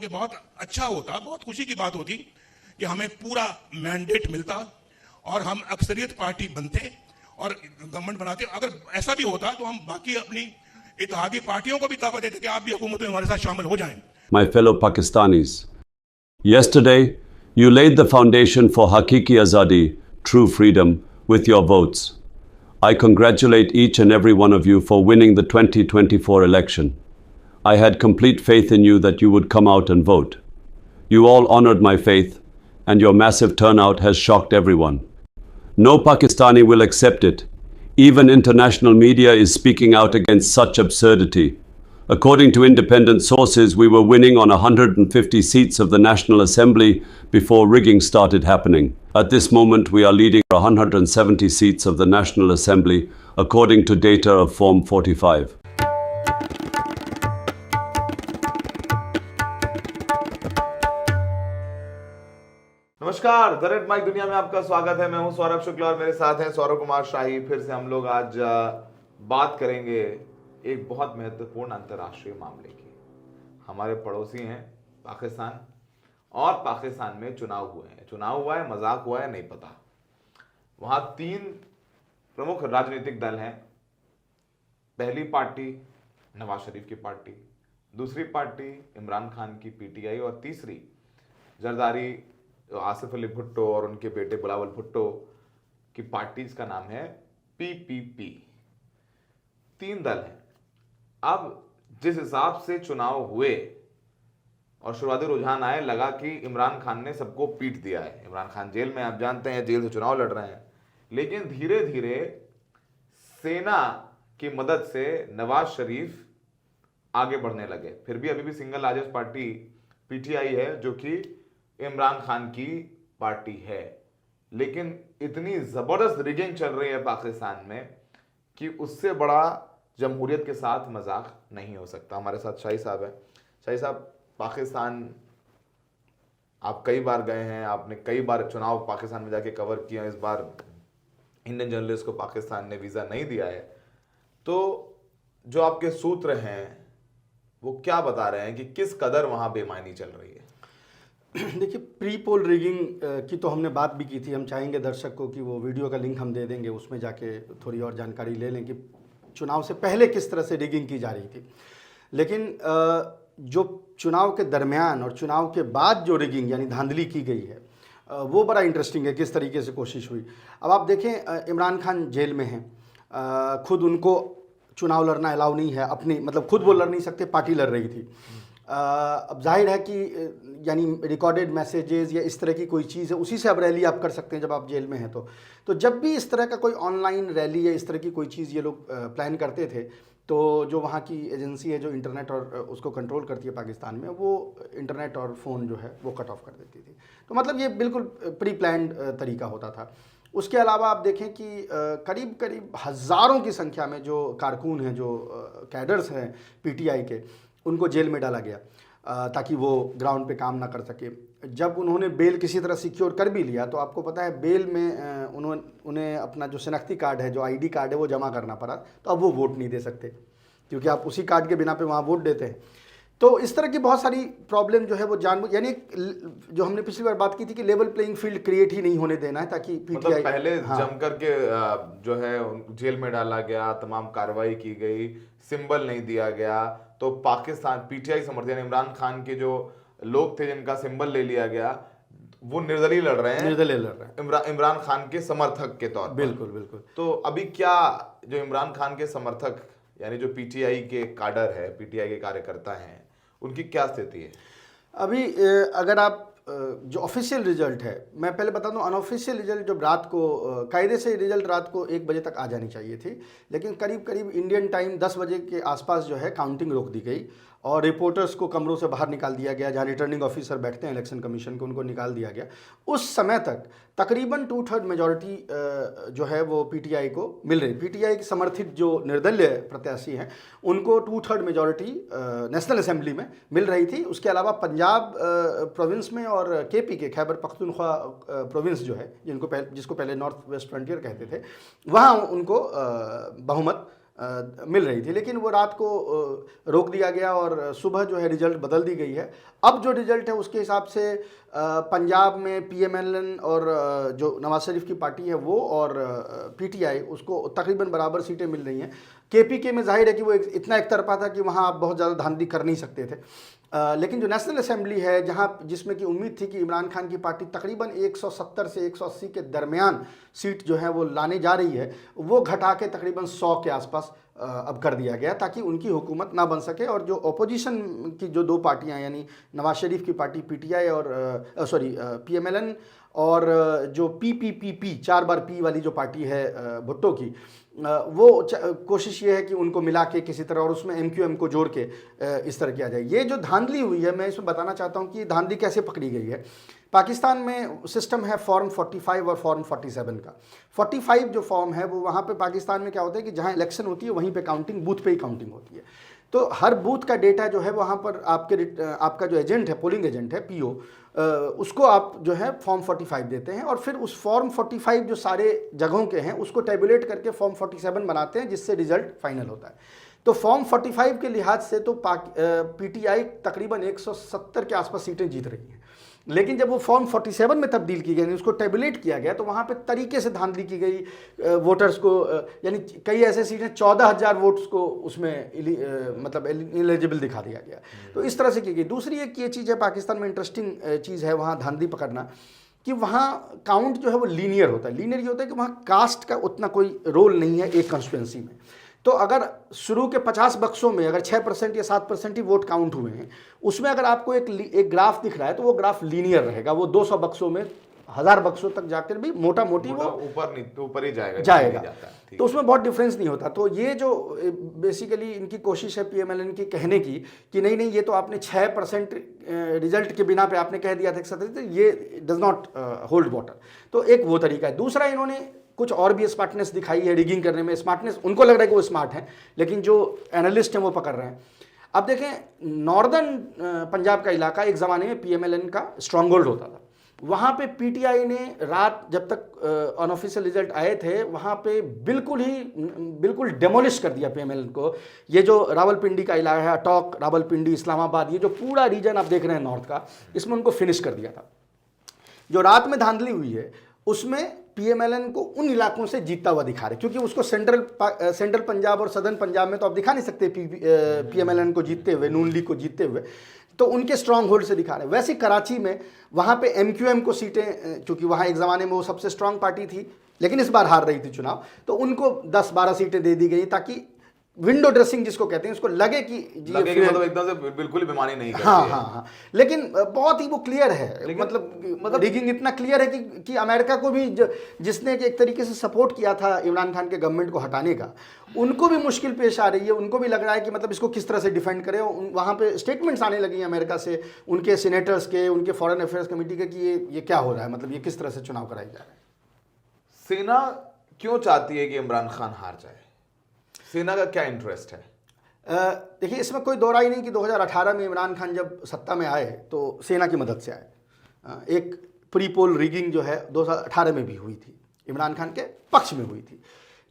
कि बहुत अच्छा होता, बहुत खुशी की बात होती कि हमें पूरा मैंडेट मिलता और हम अक्सरियत पार्टी बनते और गवर्नमेंट बनाते। अगर ऐसा भी होता तो हम बाकी अपनी इत्तेहादी पार्टियों को भी दावा देते कि आप भी हुकूमत में हमारे साथ शामिल हो जाएं। My fellow Pakistanis, yesterday you laid the foundation for Hakiki Azadi, true freedom, with your votes. I congratulate each and every one of you for winning the 2024 election. I had complete faith in you that you would come out and vote. You all honored my faith, and your massive turnout has shocked everyone. No Pakistani will accept it. Even international media is speaking out against such absurdity. According to independent sources, we were winning on 150 seats of the National Assembly before rigging started happening. At this moment, we are leading 170 seats of the National Assembly, according to data of Form 45. नमस्कार, the red mic दुनिया में आपका स्वागत है। मैं हूं सौरभ शुक्ला और मेरे साथ हैं सौरभ कुमार शाही। फिर से हम लोग आज बात करेंगे एक बहुत महत्वपूर्ण अंतर्राष्ट्रीय मामले की। हमारे पड़ोसी हैं पाकिस्तान, और पाकिस्तान में चुनाव हुए हैं। चुनाव हुआ है, मजाक हुआ है, नहीं पता। वहां 3 प्रमुख राजनीतिक दल हैं। पहली पार्टी नवाज शरीफ की पार्टी, दूसरी पार्टी इमरान खान की पीटीआई, और तीसरी जरदारी आसिफ अली भुट्टो और उनके बेटे बिलावल भुट्टो की पार्टी, इसका नाम है पीपीपी। 3 दल हैं। अब जिस हिसाब से चुनाव हुए और शुरुआती रुझान आए, लगा कि इमरान खान ने सबको पीट दिया है। इमरान खान जेल में, आप जानते हैं, जेल से चुनाव लड़ रहे हैं। लेकिन धीरे धीरे सेना की मदद से नवाज शरीफ आगे बढ़ने लगे। फिर भी अभी भी सिंगल लार्जेस्ट पार्टी पीटीआई है, जो कि इमरान खान की पार्टी है। लेकिन इतनी जबरदस्त रिगिंग चल रही है पाकिस्तान में कि उससे बड़ा जमहूरियत के साथ मजाक नहीं हो सकता। हमारे साथ शाही साहब है। शाही साहब, पाकिस्तान आप कई बार गए हैं, आपने कई बार चुनाव पाकिस्तान में जाके कवर किया। इस बार इंडियन जर्नलिस्ट को पाकिस्तान ने वीज़ा नहीं दिया है, तो जो आपके सूत्र हैं वो क्या बता रहे हैं कि किस कदर वहाँ बेईमानी चल रही है? देखिए, प्री पोल रिगिंग की तो हमने बात भी की थी। हम चाहेंगे दर्शक को कि वो वीडियो का लिंक हम दे देंगे, उसमें जाके थोड़ी और जानकारी ले लें कि चुनाव से पहले किस तरह से रिगिंग की जा रही थी। लेकिन जो चुनाव के दरमियान और चुनाव के बाद जो रिगिंग यानी धांधली की गई है, वो बड़ा इंटरेस्टिंग है, किस तरीके से कोशिश हुई। अब आप देखें, इमरान खान जेल में हैं, खुद उनको चुनाव लड़ना अलाउ नहीं है अपनी, मतलब खुद वो लड़ नहीं सकते, पार्टी लड़ रही थी। अब जाहिर है कि यानी रिकॉर्डेड मैसेजेस या इस तरह की कोई चीज़ है, उसी से अब रैली आप कर सकते हैं जब आप जेल में हैं। तो जब भी इस तरह का कोई ऑनलाइन रैली या इस तरह की कोई चीज़ ये लोग प्लान करते थे, तो जो वहाँ की एजेंसी है जो इंटरनेट और उसको कंट्रोल करती है पाकिस्तान में, वो इंटरनेट और फ़ोन जो है वो कट ऑफ कर देती थी। तो मतलब ये बिल्कुल प्री प्लान्ड तरीका होता था। उसके अलावा आप देखें कि करीब करीब हज़ारों की संख्या में जो कारकुन हैं, जो कैडर्स हैं पीटीआई के, उनको जेल में डाला गया ताकि वो ग्राउंड पे काम ना कर सके। जब उन्होंने बेल किसी तरह सिक्योर कर भी लिया, तो आपको पता है बेल में उन्हें अपना जो शनाख्ती कार्ड है, जो आईडी कार्ड है, वो जमा करना पड़ा। तो अब वो वोट नहीं दे सकते, क्योंकि आप उसी कार्ड के बिना पे वहाँ वोट देते हैं। तो इस तरह की बहुत सारी प्रॉब्लम जो है वो यानी जो हमने पिछली बार बात की थी कि लेवल प्लेइंग फील्ड क्रिएट ही नहीं होने देना है, ताकि मतलब पहले जम करके जो है जेल में डाला गया, तमाम कार्रवाई की गई, सिंबल नहीं दिया गया। तो पाकिस्तान पीटीआई समर्थन इमरान खान के जो लोग थे जिनका सिंबल ले लिया गया, वो निर्दलीय लड़ रहे हैं, इमरान खान के समर्थक के तौर पर। बिल्कुल बिल्कुल। तो अभी क्या जो इमरान खान के समर्थक यानी जो पीटीआई के काडर है, पीटीआई के कार्यकर्ता हैं, उनकी क्या स्थिति है अभी? अगर आप जो ऑफिशियल रिजल्ट है, मैं पहले बता दूं, अनऑफिशियल रिजल्ट जब रात को, कायदे से रिजल्ट रात को 1 बजे तक आ जानी चाहिए थी, लेकिन करीब करीब इंडियन टाइम 10 बजे के आसपास जो है काउंटिंग रोक दी गई और रिपोर्टर्स को कमरों से बाहर निकाल दिया गया। जहाँ रिटर्निंग ऑफिसर बैठते हैं इलेक्शन कमीशन के, उनको निकाल दिया गया। उस समय तक तकरीबन 2/3 मेजॉरिटी जो है वो पीटीआई को मिल रही। पीटीआई के समर्थित जो निर्दलीय प्रत्याशी हैं, उनको 2/3 मेजॉरिटी नेशनल असेंबली में मिल रही थी। उसके अलावा पंजाब प्रोविंस में और केपी के खैबर पख्तूनख्वा प्रोविंस जो है, जिसको पहले नॉर्थ वेस्ट फ्रंटियर कहते थे, वहाँ उनको बहुमत मिल रही थी, लेकिन वो रात को रोक दिया गया और सुबह जो है रिजल्ट बदल दी गई है। अब जो रिजल्ट है उसके हिसाब से पंजाब में PMLN और जो नवाज शरीफ की पार्टी है वो और PTI उसको तकरीबन बराबर सीटें मिल रही हैं। KPK में जाहिर है कि वो इतना एक तरफा था कि वहाँ आप बहुत ज़्यादा धांधली कर नहीं सकते थे, लेकिन जो नेशनल असेंबली है जहाँ जिसमें कि उम्मीद थी कि इमरान खान की पार्टी तकरीबन 170 से 180 के दरमियान सीट जो है वो लाने जा रही है, वो घटा के तकरीबन 100 के आसपास अब कर दिया गया ताकि उनकी हुकूमत ना बन सके। और जो अपोजिशन की जो दो पार्टियां यानी नवाज शरीफ की पार्टी PTI और PMLN और जो PPPP 4 बार P वाली जो पार्टी है भुट्टो की, वो कोशिश ये है कि उनको मिला के किसी तरह और उसमें MQM को जोड़ के इस तरह किया जाए। ये जो धांधली हुई है, मैं इसमें बताना चाहता हूँ कि ये धांधली कैसे पकड़ी गई है। पाकिस्तान में सिस्टम है फॉर्म 45 और फॉर्म 47 का। 45 जो फॉर्म है वो वहाँ पे पाकिस्तान में क्या होता है कि जहाँ इलेक्शन होती है वहीं पे काउंटिंग, बूथ पे ही काउंटिंग होती है। तो हर बूथ का डेटा जो है वहाँ पर आपका जो एजेंट है, पोलिंग एजेंट है PO, उसको आप जो है फॉर्म 45 देते हैं और फिर उस फॉर्म 45 जो सारे जगहों के हैं उसको टेबुलेट करके फॉर्म 47 बनाते हैं जिससे रिजल्ट फाइनल होता है। तो फॉर्म 45 के लिहाज से तो PTI तकरीबन 170 के आसपास सीटें जीत रही हैं, लेकिन जब वो फॉर्म 47 में तब्दील की गई, उसको टेबुलेट किया गया, तो वहाँ पे तरीके से धांधली की गई वोटर्स को, यानी कई ऐसे सीटें 14,000 वोट्स को उसमें मतलब एलिजिबल दिखा दिया गया। तो इस तरह से की गई। दूसरी एक ये चीज़ है पाकिस्तान में इंटरेस्टिंग चीज़ है वहाँ धांधली पकड़ना कि वहाँ काउंट जो है वो लीनियर होता है। लीनियर ये होता है कि वहाँ कास्ट का उतना कोई रोल नहीं है एक कंस्टिट्यूंसी में। तो अगर शुरू के 50 बक्सों में अगर 6% या 7% ही वोट काउंट हुए हैं, उसमें अगर आपको एक ग्राफ दिख रहा है तो वो ग्राफ लीनियर रहेगा। वो 200 बक्सों में 1000 बक्सों तक जाकर भी मोटा मोटी वो ऊपर ही जाएगा। तो उसमें बहुत डिफरेंस नहीं होता। तो ये जो बेसिकली इनकी कोशिश है PMLN की कहने की कि नहीं ये तो आपने 6% रिजल्ट के बिना पे आपने कह दिया था 170, ये डज नॉट होल्ड वाटर। तो एक वो तरीका है। दूसरा, इन्होंने कुछ और भी स्मार्टनेस दिखाई है रिगिंग करने में। स्मार्टनेस उनको लग रहा है कि वो स्मार्ट हैं, लेकिन जो एनालिस्ट हैं वो पकड़ रहे हैं। अब देखें, नॉर्दर्न पंजाब का इलाका एक ज़माने में PMLN का स्ट्रॉन्ग होल्ड होता था। वहाँ पे PTI ने रात जब तक अनऑफिशियल रिजल्ट आए थे वहाँ पे बिल्कुल डेमोलिश कर दिया PMLN को। ये जो रावलपिंडी का इलाका है, अटॉक, रावलपिंडी, इस्लामाबाद, ये जो पूरा रीजन आप देख रहे हैं नॉर्थ का, इसमें उनको फिनिश कर दिया था। जो रात में धांधली हुई है उसमें PMLN को उन इलाकों से जीतता हुआ दिखा रहे, क्योंकि उसको सेंट्रल पंजाब और सदर्न पंजाब में तो आप दिखा नहीं सकते PMLN को जीतते हुए, नून लीग को जीतते हुए, तो उनके स्ट्रांग होल्ड से दिखा रहे। वैसे कराची में वहाँ पे MQM को सीटें, क्योंकि वहाँ एक ज़माने में वो सबसे स्ट्रांग पार्टी थी लेकिन इस बार हार रही थी चुनाव, तो उनको 10-12 सीटें दे दी गई ताकि विंडो ड्रेसिंग जिसको कहते हैं, उसको लगे कि मतलब एकदम से बिल्कुल ही बेईमानी नहीं करती है। हाँ, लेकिन बहुत ही वो क्लियर है, मतलब रिगिंग इतना क्लियर है कि अमेरिका को भी जिसने एक तरीके से सपोर्ट किया था इमरान खान के गवर्नमेंट को हटाने का, उनको भी मुश्किल पेश आ रही है। उनको भी लग रहा है कि मतलब इसको किस तरह से डिफेंड करें। वहाँ पे स्टेटमेंट्स आने लगी हैं अमेरिका से, उनके सीनेटर्स के, उनके फॉरेन अफेयर्स कमेटी के, कि ये क्या हो रहा है, मतलब ये किस तरह से चुनाव कराया जा रहा है। सेना क्यों चाहती है कि इमरान खान हार जाए? सेना का क्या इंटरेस्ट है? देखिए, इसमें कोई दो राय नहीं कि 2018 में इमरान खान जब सत्ता में आए तो सेना की मदद से आए। एक प्री पोल रिगिंग जो है 2018 में भी हुई थी, इमरान खान के पक्ष में हुई थी,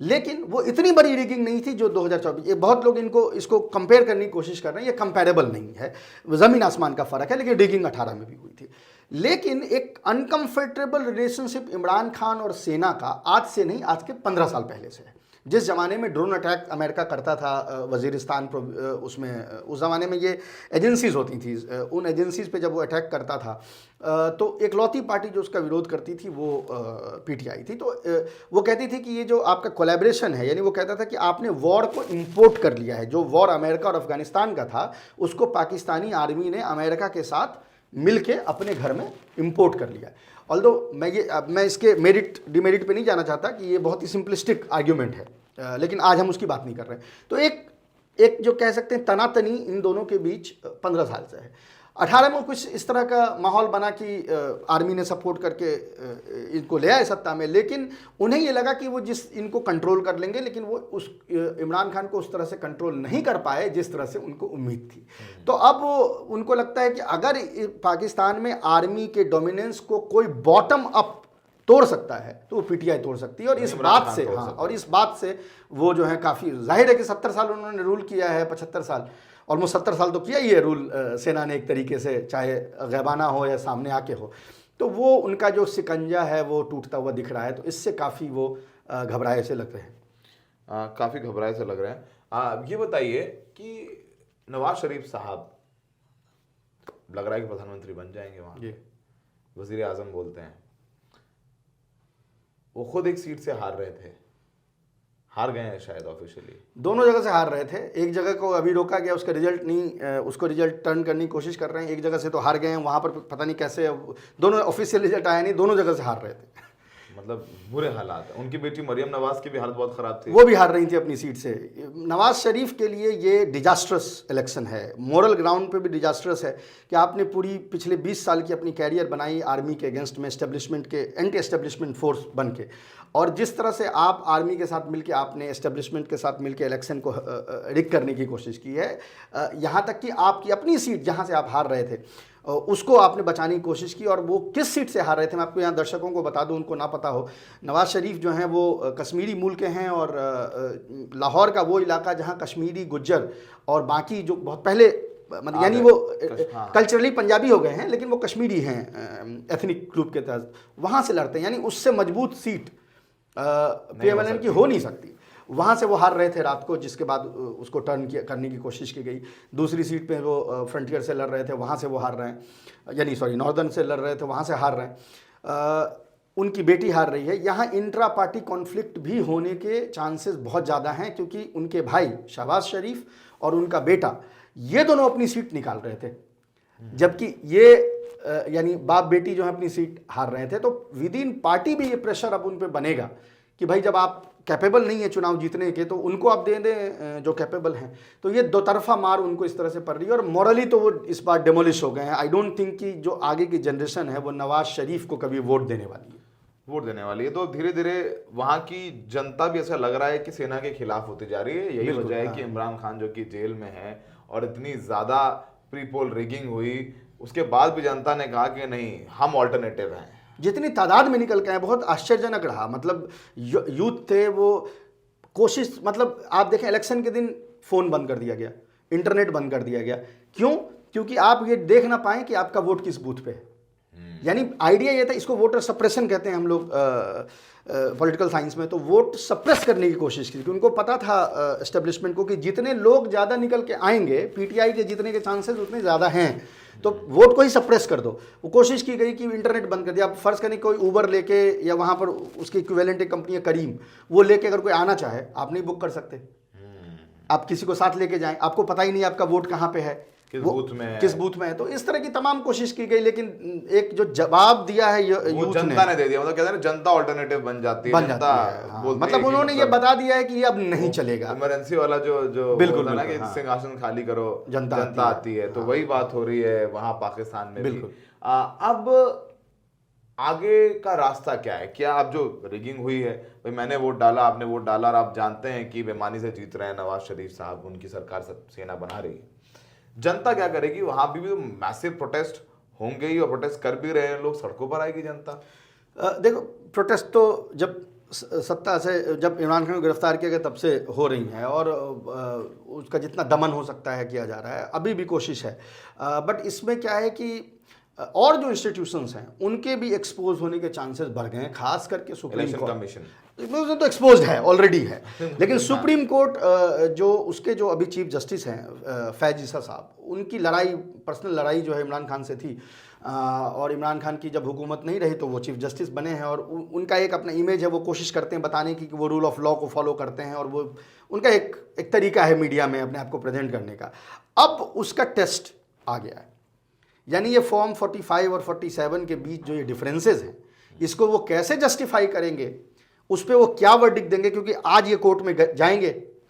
लेकिन वो इतनी बड़ी रिगिंग नहीं थी जो 2024। ये बहुत लोग इसको कंपेयर करने की कोशिश कर रहे हैं, ये कंपेरेबल नहीं है, ज़मीन आसमान का फ़र्क है। लेकिन रिगिंग 18 में भी हुई थी। लेकिन एक अनकंफर्टेबल रिलेशनशिप इमरान खान और सेना का आज से नहीं, आज के 15 साल पहले से है। जिस ज़माने में ड्रोन अटैक अमेरिका करता था वज़ीरिस्तान, उसमें उस ज़माने में ये एजेंसीज़ होती थी, उन एजेंसीज़ पे जब वो अटैक करता था तो एक लौती पार्टी जो उसका विरोध करती थी वो PTI थी। तो वो कहती थी कि ये जो आपका कोलैबोरेशन है, यानी वो कहता था कि आपने वॉर को इंपोर्ट कर लिया है। जो वॉर अमेरिका और अफ़गानिस्तान का था उसको पाकिस्तानी आर्मी ने अमेरिका के साथ मिल के अपने घर में इंपोर्ट कर लिया। ऑल्दो मैं इसके मेरिट डिमेरिट पे नहीं जाना चाहता कि ये बहुत ही सिंपलिस्टिक आर्ग्यूमेंट है, लेकिन आज हम उसकी बात नहीं कर रहे। तो एक जो कह सकते हैं तनातनी इन दोनों के बीच 15 साल से है। 18 में कुछ इस तरह का माहौल बना कि आर्मी ने सपोर्ट करके इनको ले आए सत्ता में, लेकिन उन्हें ये लगा कि वो इनको कंट्रोल कर लेंगे, लेकिन वो उस इमरान खान को उस तरह से कंट्रोल नहीं कर पाए जिस तरह से उनको उम्मीद थी। तो अब उनको लगता है कि अगर पाकिस्तान में आर्मी के डोमिनेंस को कोई बॉटम अप तोड़ सकता है तो वो पीटीआई तोड़ सकती है। और इस इमरान बात खान से, तोड़ हाँ, सकता और इस बात से वो जो है काफ़ी जाहिर है कि 70 साल उन्होंने रूल किया है, 75 साल, ऑलमोस्ट 70 साल तो किया ही है रूल सेना ने एक तरीके से, चाहे गैबाना हो या सामने आके हो। तो वो उनका जो शिकंजा है वो टूटता हुआ दिख रहा है, तो इससे काफ़ी वो घबराए से लग रहे हैं। काफी घबराए से लग रहे हैं। ये बताइए कि नवाज शरीफ साहब लग रहा है कि प्रधानमंत्री बन जाएंगे वहां, जी। वजीर आजम बोलते हैं। वो खुद एक सीट से हार रहे थे, हार गए हैं शायद ऑफिशियली। दोनों जगह से हार रहे थे, एक जगह को अभी रोका गया, उसका रिजल्ट नहीं, उसको रिजल्ट टर्न करने की कोशिश कर रहे हैं, एक जगह से तो हार गए हैं, वहाँ पर पता नहीं कैसे, दोनों ऑफिशियल रिजल्ट आया नहीं, दोनों जगह से हार रहे थे। मतलब बुरे हालात हैं। उनकी बेटी मरियम नवाज की भी हालत बहुत खराब थी, वो भी हार रही थी अपनी सीट से। नवाज शरीफ के लिए ये डिजास्ट्रस इलेक्शन है, मोरल ग्राउंड पे भी डिजास्ट्रस है कि आपने पूरी पिछले 20 साल की अपनी कैरियर बनाई आर्मी के अगेंस्ट में, एस्टेब्लिशमेंट के, एंटी एस्टेब्लिशमेंट फोर्स बन के, और जिस तरह से आप आर्मी के साथ मिलके आपने एस्टेब्लिशमेंट के साथ मिलके इलेक्शन को रिग करने की कोशिश की है, यहाँ तक कि आपकी अपनी सीट जहाँ से आप हार रहे थे उसको आपने बचाने की कोशिश की। और वो किस सीट से हार रहे थे मैं आपको यहाँ दर्शकों को बता दूं, उनको ना पता हो। नवाज शरीफ जो हैं वो कश्मीरी मूल के हैं, और लाहौर का वो इलाका जहाँ कश्मीरी, गुज्जर और बाकी जो बहुत पहले, मतलब यानी वो कल्चरली पंजाबी हो गए हैं लेकिन वो कश्मीरी हैं एथनिक ग्रुप के तहत, वहाँ से लड़ते हैं, यानी उससे मजबूत सीट PMLN की हो नहीं सकती। वहाँ से वो हार रहे थे रात को, जिसके बाद उसको टर्न करने की कोशिश की गई। दूसरी सीट पे वो फ्रंटियर से लड़ रहे थे, वहाँ से वो हार रहे हैं, यानी सॉरी नॉर्दर्न से लड़ रहे थे, वहाँ से हार रहे हैं। उनकी बेटी हार रही है। यहाँ इंट्रा पार्टी कॉन्फ्लिक्ट भी होने के चांसेस बहुत ज़्यादा हैं, क्योंकि उनके भाई शहबाज शरीफ और उनका बेटा ये दोनों अपनी सीट निकाल रहे थे, जबकि ये यानी बाप बेटी जो है अपनी सीट हार रहे थे। तो विद इन पार्टी भी ये प्रेशर अब उन पे बनेगा कि भाई जब आप कैपेबल नहीं है चुनाव जीतने के तो उनको आप दे दें जो कैपेबल हैं। तो ये दो तरफा मार उनको इस तरह से पड़ रही है, और मॉरली तो वो इस बार डेमोलिश हो गए हैं। आई डोंट थिंक कि जो आगे की जनरेशन है वो नवाज शरीफ को कभी वोट देने वाली है। तो धीरे धीरे वहां की जनता भी ऐसा लग रहा है कि सेना के खिलाफ होती जा रही है। यही वजह है कि इमरान खान जो कि जेल में है और इतनी ज्यादा प्री पोल रिगिंग हुई, उसके बाद भी जनता ने कहा कि नहीं, हम ऑल्टरनेटिव हैं। जितनी तादाद में निकल के आए बहुत आश्चर्यजनक रहा। मतलब यूथ थे, वो कोशिश, मतलब आप देखें इलेक्शन के दिन फ़ोन बंद कर दिया गया, इंटरनेट बंद कर दिया गया। क्यों? क्योंकि आप ये देख ना पाएँ कि आपका वोट किस बूथ पे है। यानी आइडिया ये था, इसको वोटर सप्रेशन कहते हैं हम लोग पॉलिटिकल साइंस में। तो वोट सप्रेस करने की कोशिश की, क्योंकि उनको पता था एस्टेब्लिशमेंट को कि जितने लोग ज़्यादा निकल के आएंगे पीटीआई के जीतने के चांसेस उतने ज़्यादा हैं, तो वोट को ही सप्रेस कर दो। वो कोशिश की गई कि इंटरनेट बंद कर दिया। आप फर्ज करें कोई ऊबर लेके या वहाँ पर उसकी इक्विवेलेंट एक कंपनी है करीम, वो लेके अगर कोई आना चाहे आप नहीं बुक कर सकते। आप किसी को साथ लेके जाएं, आपको पता ही नहीं आपका वोट कहाँ पे है, किस बूथ में है। तो इस तरह की तमाम कोशिश की गई, लेकिन एक जो जवाब दिया है यूथ जनता ने दे दिया। मतलब कहते हैं ना, जनता ऑल्टरनेटिव बन जाती है। हाँ, मतलब उन्होंने ये बता दिया है कि ये अब नहीं चलेगा। इमरजेंसी वाला जो बिल्कुल ना कि सिंहासन खाली करो, जनता आती है। तो वही बात हो रही है वहां पाकिस्तान में भी। अब आगे का रास्ता क्या है? क्या अब जो रिगिंग हुई है, भाई मैंने वोट डाला, आपने वोट डाला, और आप जानते हैं कि बेईमानी से जीत रहे हैं नवाज शरीफ साहब, उनकी सरकार सेना बना रही है, जनता क्या करेगी? वहां भी तो मैसिव प्रोटेस्ट होंगे ही, और प्रोटेस्ट कर भी रहे हैं लोग, सड़कों पर आएगी जनता। देखो, प्रोटेस्ट तो जब सत्ता से, जब इमरान खान को गिरफ्तार किया गया तब से हो रही हैं, और उसका जितना दमन हो सकता है किया जा रहा है, अभी भी कोशिश है। बट इसमें क्या है कि और जो इंस्टीट्यूशंस हैं उनके भी एक्सपोज होने के चांसेस बढ़ गए हैं, खास करके सुप्रीम कोर्ट कमिशन तो एक्सपोज्ड है, ऑलरेडी है। लेकिन सुप्रीम कोर्ट जो उसके जो अभी चीफ जस्टिस हैं फैज ईसा साहब, उनकी लड़ाई, पर्सनल लड़ाई जो है इमरान खान से थी, और इमरान खान की जब हुकूमत नहीं रही तो वो चीफ जस्टिस बने हैं, और उनका एक अपना इमेज है, वो कोशिश करते हैं बताने की कि वो रूल ऑफ लॉ को फॉलो करते हैं, और वो उनका एक तरीका है मीडिया में अपने आप को प्रेजेंट करने का। अब उसका टेस्ट आ गया है, यानी ये फॉर्म 45 और 47 के बीच जो ये डिफरेंसेस हैं, इसको वो कैसे जस्टिफाई करेंगे, उस पर वो क्या वर्डिक्ट देंगे, क्योंकि आज ये कोर्ट में जाएंगे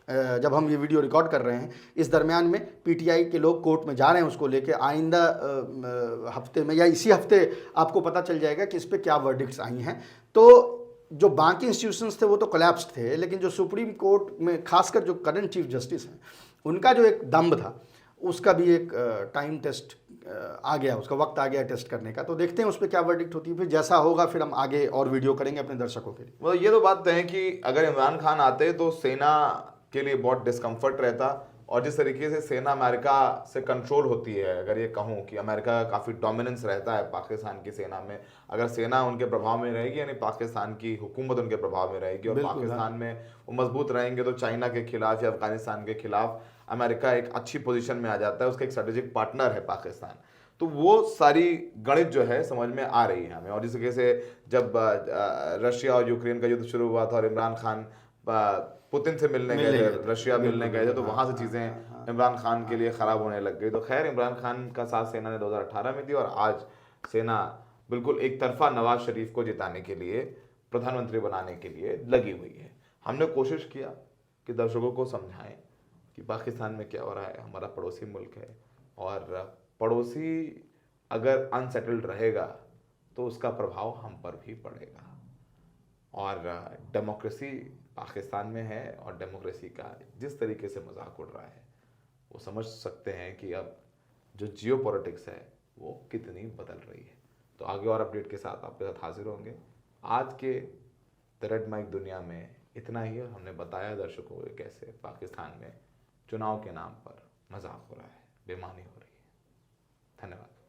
जब हम ये वीडियो रिकॉर्ड कर रहे हैं। इस दरमियान में पीटीआई के लोग कोर्ट में जा रहे हैं उसको लेके। आइंदा हफ्ते में या इसी हफ्ते आपको पता चल जाएगा कि इस पर क्या वर्डिक्ट्स आई हैं। तो जो बाकी इंस्टीट्यूशंस थे वो तो कोलैप्स्ड थे, लेकिन जो सुप्रीम कोर्ट में खासकर जो करंट चीफ जस्टिस हैं, उनका जो एक दम्भ था, उसका भी एक टाइम टेस्ट आ गया, उसका वक्त आ गया टेस्ट करने का। तो देखते हैं उस पर क्या वर्डिक्ट होती है, फिर जैसा होगा फिर हम आगे और वीडियो करेंगे अपने दर्शकों के लिए। मतलब ये तो बात तय है कि अगर इमरान खान आते तो सेना के लिए बहुत डिस्कम्फर्ट रहता, और जिस तरीके से सेना अमेरिका से कंट्रोल होती है, अगर ये कहूँ कि अमेरिका का काफ़ी डोमिनेंस रहता है पाकिस्तान की सेना में, अगर सेना उनके प्रभाव में रहेगी यानी पाकिस्तान की हुकूमत उनके प्रभाव में रहेगी और पाकिस्तान में वो मजबूत रहेंगे, तो चाइना के खिलाफ या अफगानिस्तान के खिलाफ अमेरिका एक अच्छी पोजीशन में आ जाता है, उसका एक स्ट्रेटेजिक पार्टनर है पाकिस्तान। तो वो सारी गणित जो है समझ में आ रही है हमें। और जिस तरीके से जब रशिया और यूक्रेन का युद्ध शुरू हुआ था और इमरान खान पुतिन से मिलने गए थे, रशिया मिलने गए थे, तो वहां से चीजें इमरान खान के लिए खराब होने लग गई। तो खैर इमरान खान का साथ सेना ने 2018 में दी और आज सेना बिल्कुल एक तरफा नवाज शरीफ को जिताने के लिए, प्रधानमंत्री बनाने के लिए लगी हुई है। हमने कोशिश किया कि दर्शकों को समझाएं कि पाकिस्तान में क्या हो रहा है, हमारा पड़ोसी मुल्क है, और पड़ोसी अगर अनसेटल्ड रहेगा तो उसका प्रभाव हम पर भी पड़ेगा। और डेमोक्रेसी पाकिस्तान में है, और डेमोक्रेसी का जिस तरीके से मजाक उड़ रहा है वो समझ सकते हैं कि अब जो जियो पॉलिटिक्स है वो कितनी बदल रही है। तो आगे और अपडेट के साथ आपके साथ हाजिर होंगे। आज के द रेड माइक दुनिया में इतना ही है। हमने बताया दर्शकों को कैसे पाकिस्तान में चुनाव के नाम पर मजाक हो रहा है, बेईमानी हो रही है। धन्यवाद।